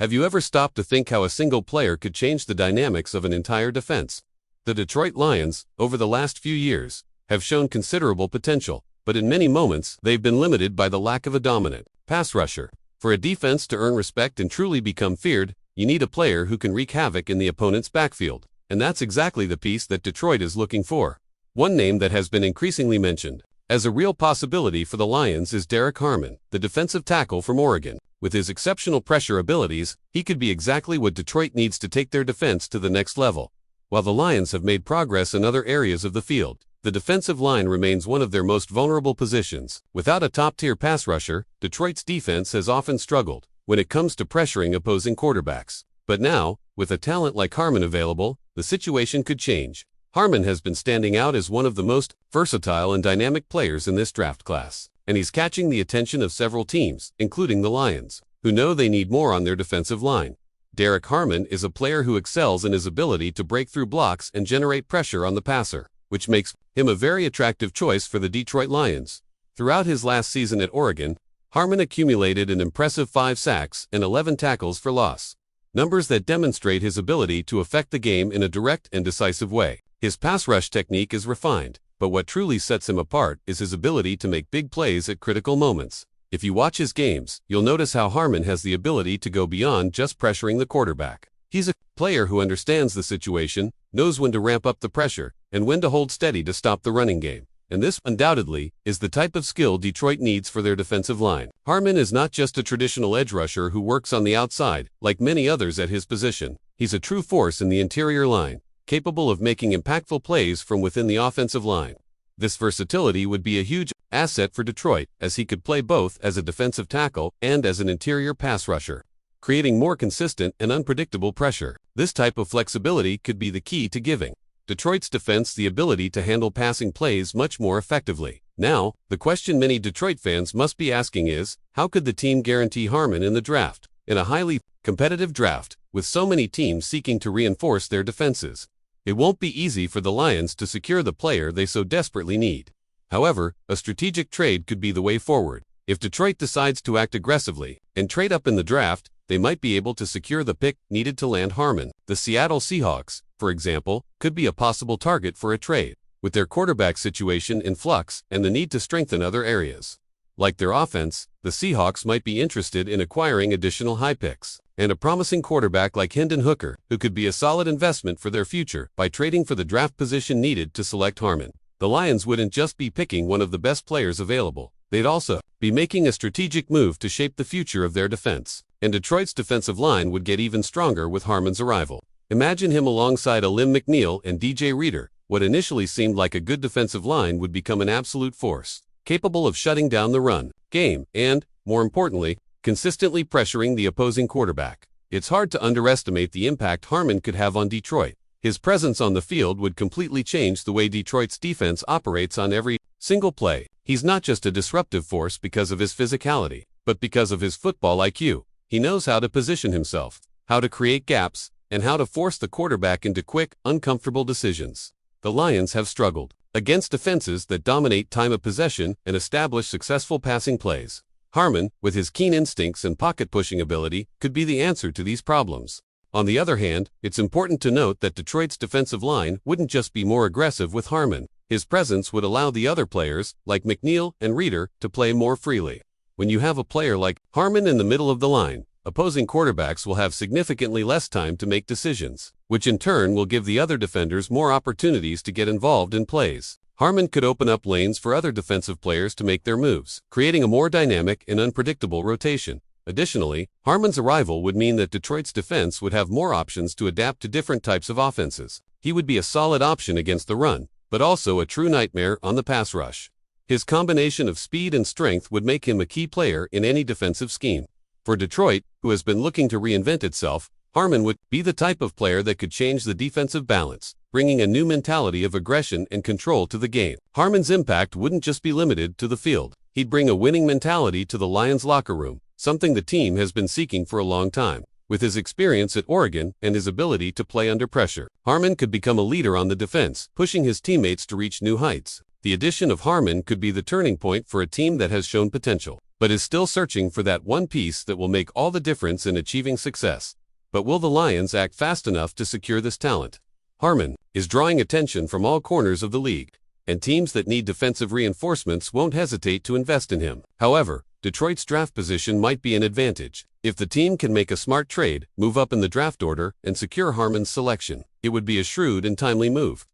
Have you ever stopped to think how a single player could change the dynamics of an entire defense? The Detroit Lions, over the last few years, have shown considerable potential, but in many moments they've been limited by the lack of a dominant pass rusher. For a defense to earn respect and truly become feared, you need a player who can wreak havoc in the opponent's backfield, and that's exactly the piece that Detroit is looking for. One name that has been increasingly mentioned as a real possibility for the Lions is Derrick Harmon, the defensive tackle from Oregon. With his exceptional pressure abilities, he could be exactly what Detroit needs to take their defense to the next level. While the Lions have made progress in other areas of the field, the defensive line remains one of their most vulnerable positions. Without a top-tier pass rusher, Detroit's defense has often struggled when it comes to pressuring opposing quarterbacks. But now, with a talent like Harmon available, the situation could change. Harmon has been standing out as one of the most versatile and dynamic players in this draft class, and he's catching the attention of several teams, including the Lions, who know they need more on their defensive line. Derrick Harmon is a player who excels in his ability to break through blocks and generate pressure on the passer, which makes him a very attractive choice for the Detroit Lions. Throughout his last season at Oregon, Harmon accumulated an impressive 5 sacks and 11 tackles for loss, numbers that demonstrate his ability to affect the game in a direct and decisive way. His pass rush technique is refined, but what truly sets him apart is his ability to make big plays at critical moments. If you watch his games, you'll notice how Harmon has the ability to go beyond just pressuring the quarterback. He's a player who understands the situation, knows when to ramp up the pressure, and when to hold steady to stop the running game. And this, undoubtedly, is the type of skill Detroit needs for their defensive line. Harmon is not just a traditional edge rusher who works on the outside, like many others at his position. He's a true force in the interior line, capable of making impactful plays from within the offensive line. This versatility would be a huge asset for Detroit, as he could play both as a defensive tackle and as an interior pass rusher, creating more consistent and unpredictable pressure. This type of flexibility could be the key to giving Detroit's defense the ability to handle passing plays much more effectively. Now, the question many Detroit fans must be asking is, how could the team guarantee Harmon in the draft? In a highly competitive draft, with so many teams seeking to reinforce their defenses, it won't be easy for the Lions to secure the player they so desperately need. However, a strategic trade could be the way forward. If Detroit decides to act aggressively and trade up in the draft, they might be able to secure the pick needed to land Harmon. The Seattle Seahawks, for example, could be a possible target for a trade, with their quarterback situation in flux and the need to strengthen other areas. Like their offense, the Seahawks might be interested in acquiring additional high picks and a promising quarterback like Hendon Hooker, who could be a solid investment for their future by trading for the draft position needed to select Harmon. The Lions wouldn't just be picking one of the best players available, they'd also be making a strategic move to shape the future of their defense. And Detroit's defensive line would get even stronger with Harmon's arrival. Imagine him alongside Alim McNeill and DJ Reader. What initially seemed like a good defensive line would become an absolute force, capable of shutting down the run game and, more importantly, consistently pressuring the opposing quarterback. It's hard to underestimate the impact Harmon could have on Detroit. His presence on the field would completely change the way Detroit's defense operates on every single play. He's not just a disruptive force because of his physicality, but because of his football IQ. He knows how to position himself, how to create gaps, and how to force the quarterback into quick, uncomfortable decisions. The Lions have struggled against defenses that dominate time of possession and establish successful passing plays. Harmon, with his keen instincts and pocket-pushing ability, could be the answer to these problems. On the other hand, it's important to note that Detroit's defensive line wouldn't just be more aggressive with Harmon. His presence would allow the other players, like McNeill and Reader, to play more freely. When you have a player like Harmon in the middle of the line, opposing quarterbacks will have significantly less time to make decisions, which in turn will give the other defenders more opportunities to get involved in plays. Harmon could open up lanes for other defensive players to make their moves, creating a more dynamic and unpredictable rotation. Additionally, Harmon's arrival would mean that Detroit's defense would have more options to adapt to different types of offenses. He would be a solid option against the run, but also a true nightmare on the pass rush. His combination of speed and strength would make him a key player in any defensive scheme. For Detroit, who has been looking to reinvent itself, Harmon would be the type of player that could change the defensive balance, bringing a new mentality of aggression and control to the game. Harmon's impact wouldn't just be limited to the field. He'd bring a winning mentality to the Lions locker room, something the team has been seeking for a long time. With his experience at Oregon and his ability to play under pressure, Harmon could become a leader on the defense, pushing his teammates to reach new heights. The addition of Harmon could be the turning point for a team that has shown potential, but is still searching for that one piece that will make all the difference in achieving success. But will the Lions act fast enough to secure this talent? Harmon is drawing attention from all corners of the league, and teams that need defensive reinforcements won't hesitate to invest in him. However, Detroit's draft position might be an advantage. If the team can make a smart trade, move up in the draft order, and secure Harmon's selection, it would be a shrewd and timely move.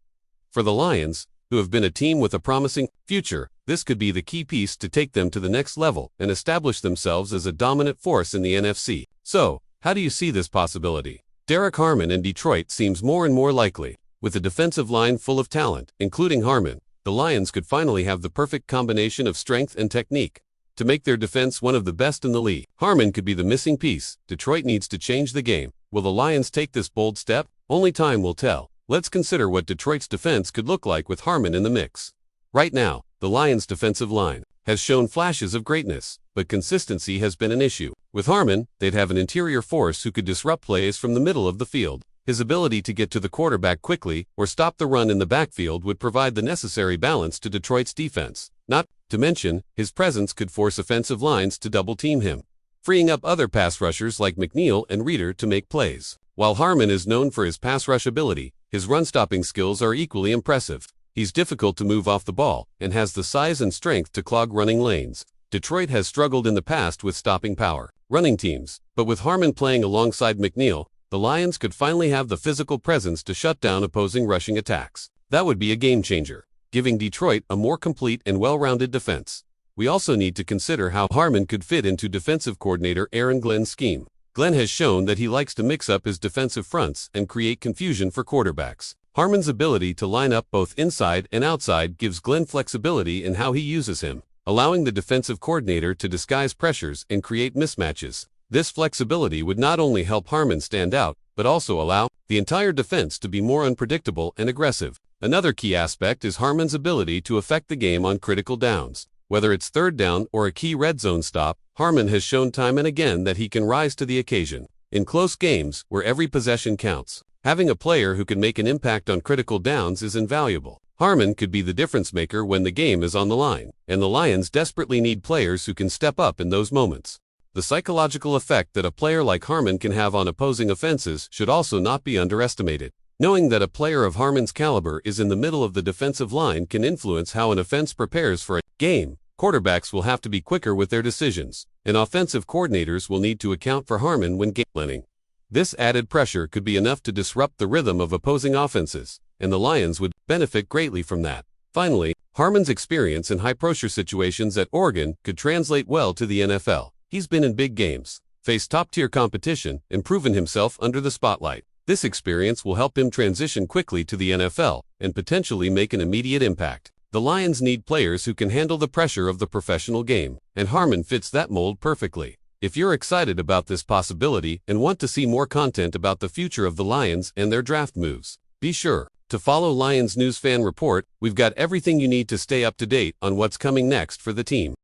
For the Lions, who have been a team with a promising future, this could be the key piece to take them to the next level and establish themselves as a dominant force in the NFC. So, how do you see this possibility? Derrick Harmon in Detroit seems more and more likely. With a defensive line full of talent, including Harmon, the Lions could finally have the perfect combination of strength and technique to make their defense one of the best in the league. Harmon could be the missing piece. Detroit needs to change the game. Will the Lions take this bold step? Only time will tell. Let's consider what Detroit's defense could look like with Harmon in the mix. Right now, the Lions' defensive line has shown flashes of greatness, but consistency has been an issue. With Harmon, they'd have an interior force who could disrupt plays from the middle of the field. His ability to get to the quarterback quickly or stop the run in the backfield would provide the necessary balance to Detroit's defense. Not to mention, his presence could force offensive lines to double-team him, freeing up other pass rushers like McNeil and Reeder to make plays. While Harmon is known for his pass rush ability, his run-stopping skills are equally impressive. He's difficult to move off the ball and has the size and strength to clog running lanes. Detroit has struggled in the past with stopping power running teams, but with Harmon playing alongside McNeil, the Lions could finally have the physical presence to shut down opposing rushing attacks. That would be a game-changer, giving Detroit a more complete and well-rounded defense. We also need to consider how Harmon could fit into defensive coordinator Aaron Glenn's scheme. Glenn has shown that he likes to mix up his defensive fronts and create confusion for quarterbacks. Harmon's ability to line up both inside and outside gives Glenn flexibility in how he uses him, allowing the defensive coordinator to disguise pressures and create mismatches. This flexibility would not only help Harmon stand out, but also allow the entire defense to be more unpredictable and aggressive. Another key aspect is Harmon's ability to affect the game on critical downs. Whether it's third down or a key red zone stop, Harmon has shown time and again that he can rise to the occasion. In close games, where every possession counts, having a player who can make an impact on critical downs is invaluable. Harmon could be the difference maker when the game is on the line, and the Lions desperately need players who can step up in those moments. The psychological effect that a player like Harmon can have on opposing offenses should also not be underestimated. Knowing that a player of Harmon's caliber is in the middle of the defensive line can influence how an offense prepares for a game. Quarterbacks will have to be quicker with their decisions, and offensive coordinators will need to account for Harmon when game planning. This added pressure could be enough to disrupt the rhythm of opposing offenses, and the Lions would benefit greatly from that. Finally, Harmon's experience in high-pressure situations at Oregon could translate well to the NFL. He's been in big games, faced top-tier competition, and proven himself under the spotlight. This experience will help him transition quickly to the NFL and potentially make an immediate impact. The Lions need players who can handle the pressure of the professional game, and Harmon fits that mold perfectly. If you're excited about this possibility and want to see more content about the future of the Lions and their draft moves, be sure to follow Lions News Fan Report. We've got everything you need to stay up to date on what's coming next for the team.